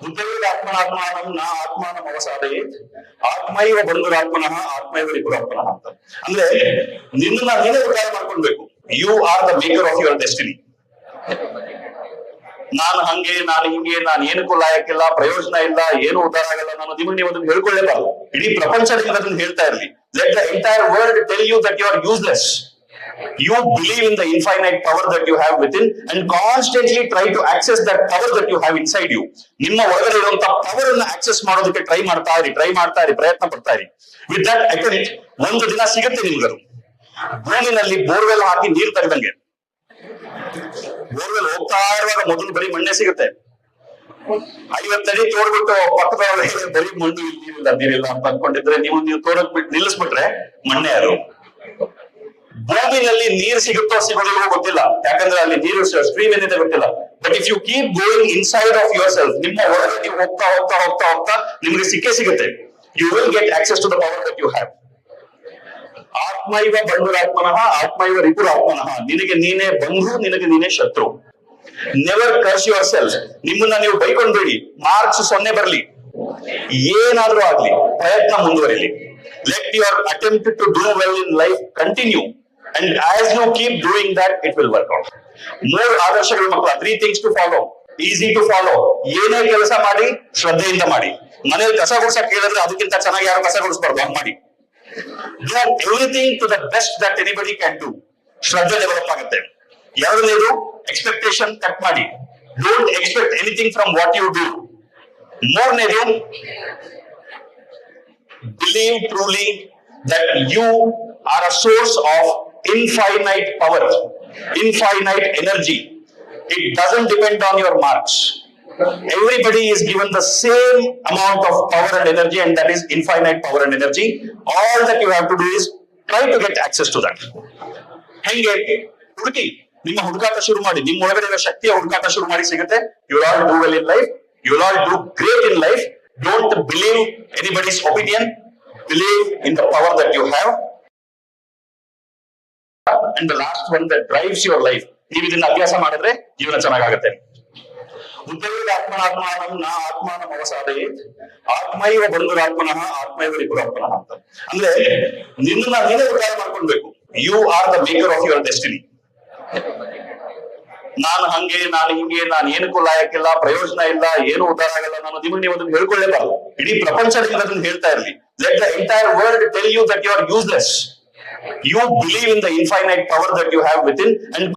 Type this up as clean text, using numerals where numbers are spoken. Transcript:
ಉದ್ಯೋಗ ಆತ್ಮನಾತ್ಮಾನಂ ನಾ ಆತ್ಮಾನಂ ಅವಸಾದಯೇತ್ ಆತ್ಮೈವ ಬಂಧುರಾತ್ಮನಃ ಆತ್ಮೈವ ರಿಪುರಾತ್ಮನಃ ಅಂತ. ಅಂದ್ರೆ ನಿನ್ನ ನೀನೇ ಉದ್ಧಾರ ಮಾಡ್ಕೊಳ್ಬೇಕು. You are the maker of your destiny. ನಾನು ಹಂಗೆ, ನಾನು ಹಿಂಗೆ, ನಾನು ಏನಕ್ಕೂ ಲಾಯಕ್ಕಿಲ್ಲ, ಪ್ರಯೋಜನ ಇಲ್ಲ, ಏನು ಉದ್ಧಾರ ಆಗಲ್ಲ, ನಾನು ನಿಮಗೆ ನೀವು ಅದನ್ನು ಹೇಳ್ಕೊಳ್ಳೇಬಾರದು. ಇಡೀ ಪ್ರಪಂಚ ನಿಮಗೆ ಅದನ್ನು ಹೇಳ್ತಾ ಇರಲಿ. Let the entire world tell you that you are useless. You believe in the infinite power that you have within and constantly try to access that power that you have inside you. ನಿಮ್ಮ ಒಳಗಡೆ ಇರುವಂತಹ power ಅನ್ನು access ಮಾಡೋದಕ್ಕೆ try ಮಾಡ್ತಾ ಇರಿ, ಪ್ರಯತ್ನ ಪಡ್ತಾ ಇರಿ. ವಿತ್ ದಟ್ ಅಟೆಂಪ್ಟ್ ಒಂದು ದಿನ ಸಿಗುತ್ತೆ ನಿಮ್ಗದು. ಭೂಮಿನಲ್ಲಿ ಬೋರ್ವೆಲ್ ಹಾಕಿ ನೀರು ತೆಗೆದಂಗೆ. ಬೋರ್ವೆಲ್ ಹೋಗ್ತಾ ಇರುವಾಗ ಮೊದಲು ಬರೀ ಮಣ್ಣೆ ಸಿಗುತ್ತೆ. 50 ಅಡಿ ತೋಡ್ಬಿಟ್ಟು ಪಕ್ಕದವರಿಗೆ ಬರೀ ಮಣ್ಣು ನೀರಿಲ್ಲ ಅಂತ ಅನ್ಕೊಂಡಿದ್ರೆ ನೀವು ತೋಡಕ್ ಬಿಟ್ಟು ನಿಲ್ಲಿಸ್ಬಿಟ್ರೆ ಮಣ್ಣೆ ಅದು. ಭೂಮಿನಲ್ಲಿ ನೀರು ಸಿಗುತ್ತೋ ಸಿಗೋದಿಲ್ಲೋ ಗೊತ್ತಿಲ್ಲ, ಯಾಕಂದ್ರೆ ಅಲ್ಲಿ ನೀರು ಸ್ಟ್ರೀಮ್ ಏನಿದೆ ಗೊತ್ತಿಲ್ಲ. But if you keep going inside of yourself, ನಿಮ್ಮ ಒಳಗೆ ನೀವು ಹೋಗ್ತಾ ನಿಮಗೆ ಸಿಗುತ್ತೆ. You will get access to the power that you have. ಆತ್ಮೈವ ಬಂಧುರಾತ್ಮನಃ ಆತ್ಮೈವ ರಿಪುರಾತ್ಮನಃ. ನಿನಗೆ ನೀನೇ ಬಂಧು, ನಿನಗೆ ನೀನೇ ಶತ್ರು. Never curse yourself. ನಿಮ್ಮನ್ನ ನೀವು ಬೈಕೊಂಡ್ಬೇಡಿ. ಮಾರ್ಕ್ಸ್ 0 ಬರಲಿ, ಏನಾದ್ರೂ ಆಗ್ಲಿ, ಪ್ರಯತ್ನ ಮುಂದುವರಿಲಿ. Let your attempt to do well in life continue. And as you keep doing that, it will work out. More ಆದರ್ಶಗಳು ಮಕ್ಕಳ. 3 things to follow. Easy to follow. ಏನೇ ಕೆಲಸ ಮಾಡಿ ಶ್ರದ್ಧೆಯಿಂದ ಮಾಡಿ. ಮನೇಲಿ ಕಸ ಗುಡಿಸಕ್ ಹೇಳಿದ್ರೆ ಅದಕ್ಕಿಂತ ಚೆನ್ನಾಗಿ ಯಾರು ಕಸ ಗುಡಿಸಬಾರ್ದು, ಹಂಗ್ ಮಾಡಿ. Do everything to the best that anybody can do. ಶ್ರದ್ಧೆ ಡೆವಲಪ್ ಆಗುತ್ತೆ. ಎರಡನೇದು ಎಕ್ಸ್ಪೆಕ್ಟೇಷನ್ ಕಟ್ ಮಾಡಿ. Don't expect anything from what you do. ಮೂರನೇದು believe truly that you are a source of infinite power, infinite energy. It doesn't depend on your marks. Everybody is given the same amount of power and energy, and that is infinite power and energy. All that you have to do is try to get access to that. ಹೆಂಗೆ ಹುಡುಕಿ, ನಿಮ್ಮ ಹುಡುಕಾಟ ಶುರು ಮಾಡಿ. ನಿಮ್ಮ ಒಳಗಡೆ ಇರೋ ಶಕ್ತಿಯ ಹುಡುಕಾಟ ಶುರು ಮಾಡಿ, ಸಿಗುತ್ತೆ. You will all do well in life. You will all do great in life. Don't believe anybody's opinion. Believe in the power that you have. And the last one that drives your life. ನೀವು ಇದನ್ನ ಅಭ್ಯಾಸ ಮಾಡಿದ್ರೆ ಜೀವನ ಚೆನ್ನಾಗಾಗುತ್ತೆ. ಉದ್ಯೋಗ ಆತ್ಮನಾತ್ಮಾನಂ ನಾ ಆತ್ಮಾನಂ ಅವಸಾದಯೇತ್ ಆತ್ಮೈವ ಬಂಧುರಾತ್ಮನಃ ಆತ್ಮೈವ ರಿಪುರಾತ್ಮನಃ ಅಂತ. ಅಂದ್ರೆ ನಿನ್ನ ನೀನೇ ಉದ್ಧಾರ ಮಾಡ್ಕೊಳ್ಬೇಕು. You are the maker of your destiny. ನಾನು ಹಂಗೆ, ನಾನು ಹಿಂಗೆ, ನಾನು ಏನಕ್ಕೂ ಲಾಯಕ್ಕಿಲ್ಲ, ಪ್ರಯೋಜನ ಇಲ್ಲ, ಏನು ಉದ್ಧಾರ ಆಗಲ್ಲ, ನಾನು ನಿಮಗೆ ನೀವು ಅದನ್ನು ಹೇಳ್ಕೊಳ್ಳೇಬಾರದು. ಇಡೀ ಪ್ರಪಂಚ ನಿಮಗೆ ಅದನ್ನು ಹೇಳ್ತಾ ಇರಲಿ. Let the entire world tell you that you are useless. You believe in the infinite power that you have within and